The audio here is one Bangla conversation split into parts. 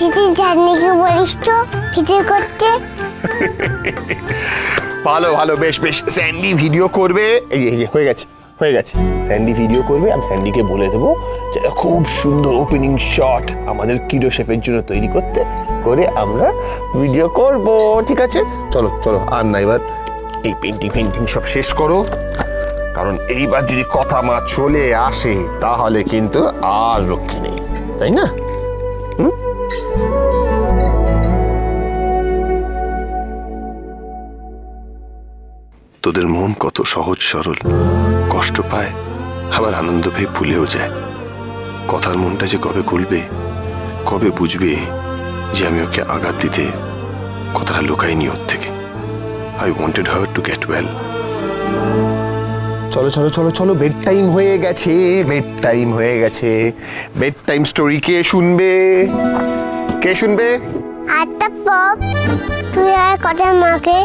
প্রতিদিন স্যান্ডিকে বলিস তো ভিডিও করতে। ভালো ভালো, বেশ বেশ। স্যান্ডি ভিডিও করবে। এই যে হয়ে গেছে হয়ে গেছে। স্যান্ডি ভিডিও করবে, আমি স্যান্ডিকে বলে দেবো যে খুব সুন্দর ওপেনিং শট আমাদের কিডো শেফের জন্য তৈরি করতে, করে আমরা ভিডিও করব। ঠিক আছে, চলো চলো। আর না, এবার এই পেন্টিং সব শেষ করো, কারণ এইবার যদি কথা মা চলে আসে তাহলে কিন্তু আর রক্ষে নেই, তাই না? তোদের মন কত সহজ সরল, কষ্ট পায় আবার আনন্দ পেয়ে ভুলেও যায়। কথার মনটা যে কবে খুলবে, কবে বুঝবে যে আমি ওকে আঘাত দিতে কথাটা লুকাইনি ওর থেকে। I wanted her to get well. চলো চলো চলো চলো, বেড টাইম হয়ে গেছে, বেড টাইম হয়ে গেছে। বেড টাইম স্টোরি কে শুনবে? কে শুনবে? আচ্ছা পপ, তুই আর কথা মাকে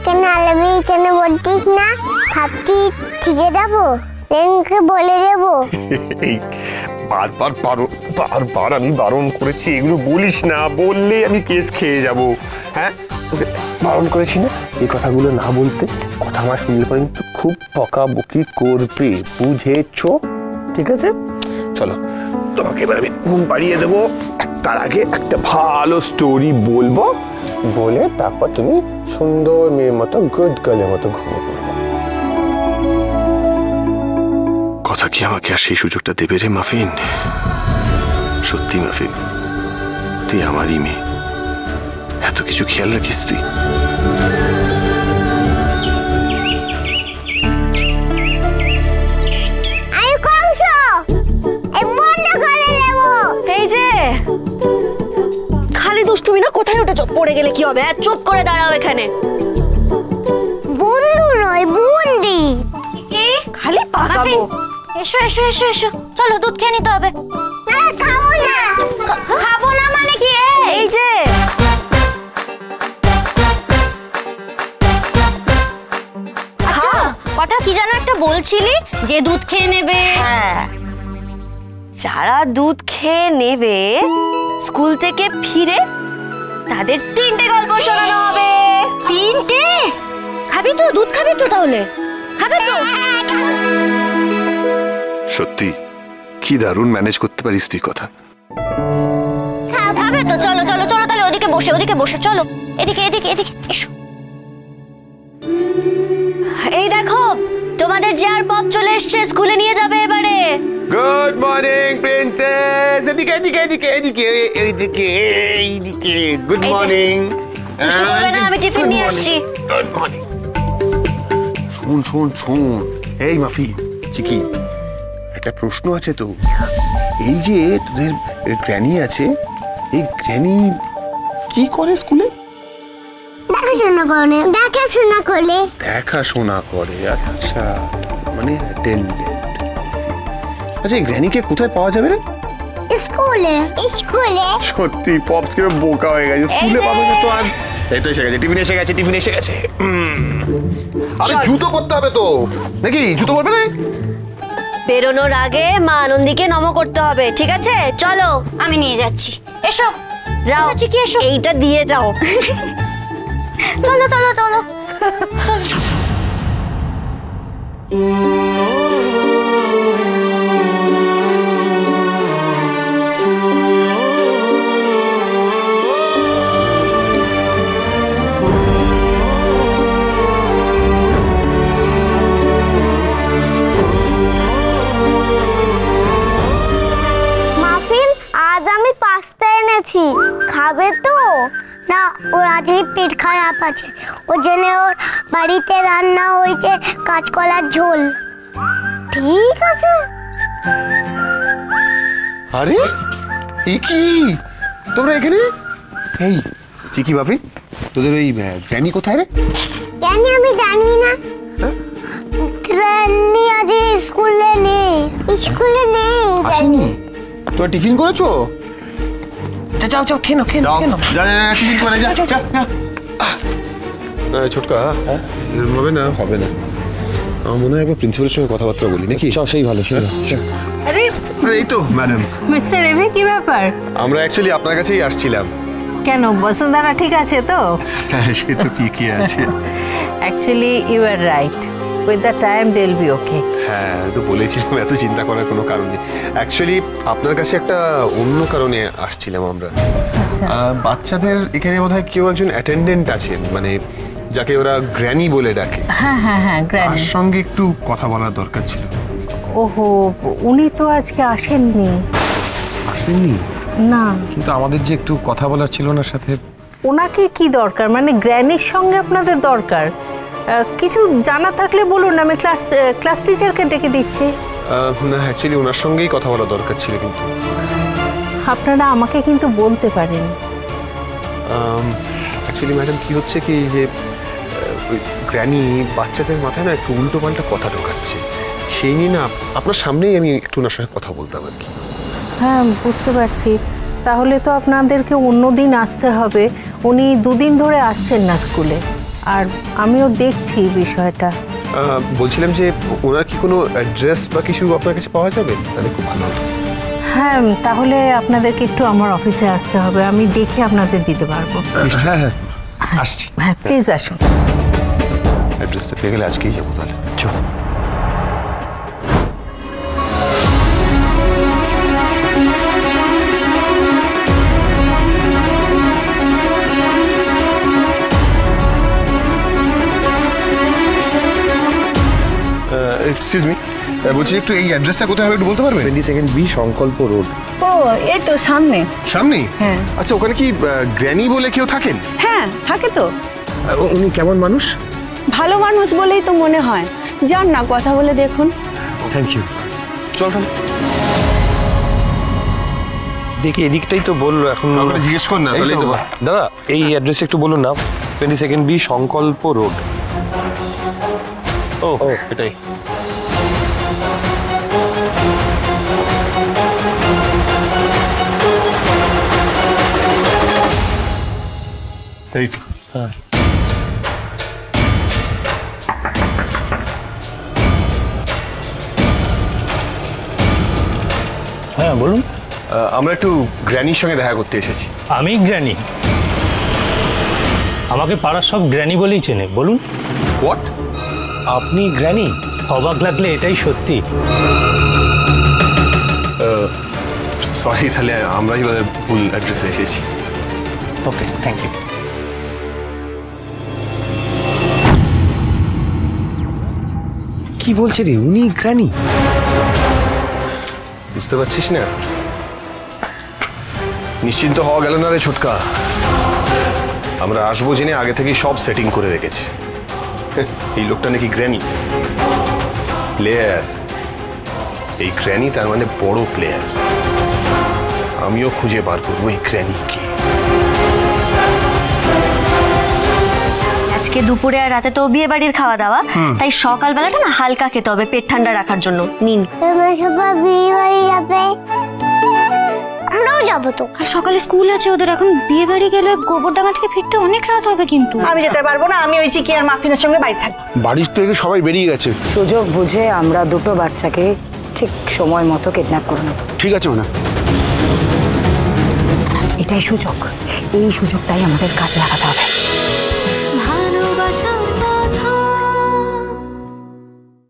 কেন আলামি কেন বলতিস না? ভাবছি ঠিক যাবো, রেনকে বলে দেবো। বারবার আমি বারণ করেছি এগুলো বলিস না, বললে আমি কেস খেয়ে যাব। হ্যাঁ, বারণ করেছি না এই কথাগুলো না বলতে। কথা আমার শুনলে পরে কিন্তু খুব বকাবকি করবে, বুঝেছো? ঠিক আছে, চলো তোমাকে এবার আমি ঘুম পাড়িয়ে দেবো। তার আগে একটা ভালো স্টোরি বলবো, বলে তারপর তুমি সুন্দর মেয়ের মতো গুড গার্লের মতো ঘুমিয়ে পড়বে। কথা কি আমাকে আর সেই সুযোগটা দেবে রে মাফিন? সত্যি মাফিন, তুই আমারই মেয়ে, এত কিছু খেয়াল রাখিস তুই? এই যে খালি দুষ্টুমি না, কোথায় ওটা পড়ে গেলে কি হবে? চুপ করে দাঁড়াও এখানে। বন্ধু নয় বন্দি। খালি পাকাবো। এসো এসো এসো এসো, চলো দুধ খেয়ে নিতে হবে। খাবো না। খাবো না মানে কি? এই যে আচ্ছা, কথা কি যেন একটা বলছিলি যে দুধ খেয়ে নেবে? হ্যাঁ, যারা দুধ খেয়ে নেবে স্কুল থেকে ফিরে তাদের 3টে গল্প শোনানো হবে। 3টে? খাবি তো? দুধ খাবি তো? তাহলে খাবে তো? সত্যি কি দারুণ ম্যানেজ করতে পারিস তুই কথা। খাবে তো? চলো চলো চলো, তাহলে ওদিকে বসে চলো, এদিকে এদিকে এদিকে এসো। এই দেখো, তোমাদের যে আর পপ চলে এসছে, স্কুলে নিয়ে যাবে এবারে। Good morning princess. এদিকে এদিকে এদিকে এদিকে এইদিকে এইদিকে। Good morning. আমি টিফিন নিয়ে আসছি। Good morning. শোন শোন শোন, এই মাফি চিকি, একটা প্রশ্ন আছে তো। এই যে তোদের গ্র্যানি আছে, এই গ্র্যানি কি করে স্কুলে? দেখাশোনা করে। দেখাশোনা করে, আচ্ছা, মানে অ্যাটেন্ডেন্ট। আচ্ছা, এই গ্র্যানিকে কোথায় পাওয়া যাবে রে? স্কুলে। সত্যি পপস কি বোকা হয়ে গেছে, স্কুলে পাবে না তো। আর এই তো এসে গেছে, টিফিন এসে গেছে। আরে জুতো পরতে হবে তো নাকি? জুতো পরবে না? বেরোনোর আগে মা আনন্দীকে নমো করতে হবে, ঠিক আছে? চলো, আমি নিয়ে যাচ্ছি। এসো, যাও। চিকি এসো, এইটা দিয়ে যাও। চলো চলো চলো। খাবে তো? না, ওর আজকে পেট খারাপ আছে, ওর জন্য ওর বাড়িতে রান্না হয়েছে কাঁচকলার ঝোল। ঠিক আছে। আরে এ কি, তোমরা এখানে? এই চিকি বাপি, তোদের ওই গ্র্যানি কোথায় রে? জানি, আমি জানি না। গ্র্যানি আজ স্কুলে নেই। আসেনি? তোমরা টিফিন করেছো? যাও যাও, খেনো খেনো খেনো। যা টিফিন করে যা। ছোটকা, এরকম হবে না, হবে না। আমার মনে হয় একবার প্রিন্সিপালের সঙ্গে কথাবার্তা বলি নাকি? সেই ভালো, সেই ভালো। আরে আরে এই তো ম্যাডাম, মিস্টার রবি, কি ব্যাপার? আমরা অ্যাকচুয়ালি আপনার কাছেই আসছিলাম। কেন, বসুন্ধরা ঠিক আছে তো? হ্যাঁ, সে তো ঠিকই আছে। Actually you are right, with the time they will be okay. হ্যাঁ, তো বলেছিলাম এত চিন্তা করার কোনো কারণ নেই। অ্যাকচুয়ালি আপনার কাছে একটা অন্য কারণে আসছিলাম আমরা। বাচ্চাদের এখানে বোধহয় কেউ একজন অ্যাটেন্ডেন্ট আছে, মানে যাকে ওরা গ্র্যানি বলে ডাকে। হ্যাঁ হ্যাঁ হ্যাঁ, তার গ্র্যানি। সঙ্গে একটু কথা বলার দরকার ছিল। ওহো, উনি তো আজকে আসেননি। আসেননি? না। কিন্তু আমাদের যে একটু কথা বলার ছিল ওনার সাথে। ওনাকে কি দরকার, মানে গ্র্যানির সঙ্গে আপনাদের দরকার? কিছু জানা থাকলে বলুন, আমি ক্লাস টিচারকে ডেকে দিচ্ছি। না, অ্যাকচুয়ালি ওনার সঙ্গেই কথা বলা দরকার ছিল। কিন্তু আপনারা আমাকে কিন্তু বলতে পারেন। অ্যাকচুয়ালি ম্যাডাম কি হচ্ছে কি, যে গ্র্যানি বাচ্চাদের মাথায় না একটু উল্টো পাল্টা কথা ঢোকাচ্ছে, সেই নিয়ে না আপনার সামনেই আমি একটু ওনার সঙ্গে কথা বলতাম আর কি। হ্যাঁ, বুঝতে পারছি। তাহলে তো আপনাদেরকে অন্য দিন আসতে হবে। উনি 2 দিন ধরে আসছেন না স্কুলে, আর আমিও দেখছি বিষয়টা। বলছিলাম যে ওনার কি কোনো অ্যাড্রেস বা কিছু আপনার কাছে পাওয়া যাবে? তাহলে খুব ভালো হতো। হ্যাঁ, তাহলে আপনাদেরকে একটু আমার অফিসে আসতে হবে, আমি দেখে আপনাদের দিতে পারবো। হ্যাঁ হ্যাঁ, আসছি। হ্যাঁ, প্লিজ আসুন। অ্যাড্রেসটা পেয়ে গেলে আজকেই যাবো তাহলে। চল। এক্সকিউজ মি, বলছি একটু এই অ্যাড্রেসটা কোথায় হবে একটু বলতে পারবেন? 22 বি সংকল্প রোড। ও, এই তো সামনে। সামনে? হ্যাঁ। আচ্ছা, ওখানে কি গ্র্যানি বলে কেউ থাকেন? হ্যাঁ, থাকে তো। উনি কেমন মানুষ? ভালো মানুষ বলেই তো মনে হয়। যান না, কথা বলে দেখুন। Thank you. চল তাহলে। দেখি, এদিকটাই তো বললো এখন। কাউকে জিজ্ঞেস কর না, তাহলেই তো। দাদা, এই অ্যাড্রেস একটু বলুন না। 22 বি সংকল্প রোড। ও এটাই। এই তো। হ্যাঁ। হ্যাঁ বলুন। আমরা একটু গ্র্যানির সঙ্গে দেখা করতে এসেছি। আমি গ্র্যানি? আমাকে পাড়ার সব গ্র্যানি বলেই চেনে। বলুন। হোয়াট? আপনি গ্র্যানি? অবাক লাগলে এটাই সত্যি। সরি, তাহলে আমরাই ভুল অ্যাড্রেসে এসেছি। ওকে, থ্যাংক ইউ। কি বলছে রে, উনি গ্র্যানি? বুঝতে পারছিস না? নিশ্চিন্ত হওয়া গেল না রে ছুটকা। আমরা আসবো জেনে আগে থেকেই সব সেটিং করে রেখেছি। এই লোকটা নাকি গ্র্যানি প্লেয়ার। এই গ্র্যানি তার মানে বড় প্লেয়ার। আমিও খুঁজে বার করবো এই গ্র্যানিকে। আজকে দুপুরে আর রাতে তো বিয়ে বাড়ির খাওয়া দাওয়া, তাই সকালবেলাটা না হালকা খেতে হবে পেট ঠান্ডা রাখার জন্য। নিন। তোমরা সবাই বিয়ে বাড়ি যাবে? আমরাও যাবো তো। আর সকালে স্কুল আছে ওদের। এখন বিয়ে বাড়ি গেলে গোবরডাঙ্গা থেকে ফিরতে অনেক রাত হবে কিন্তু। আমি যেতে পারবো না, আমি ওই চিকি আর মাফিনের সঙ্গে বাড়ি থাকবো। বাড়ির থেকে সবাই বেরিয়ে গেছে। সুযোগ বুঝে আমরা দুটো বাচ্চাকে ঠিক সময় মতো কিডন্যাপ করে নেব। ঠিক আছে মানে? এটাই সুযোগ, এই সুযোগটাই আমাদের কাজে লাগাতে হবে।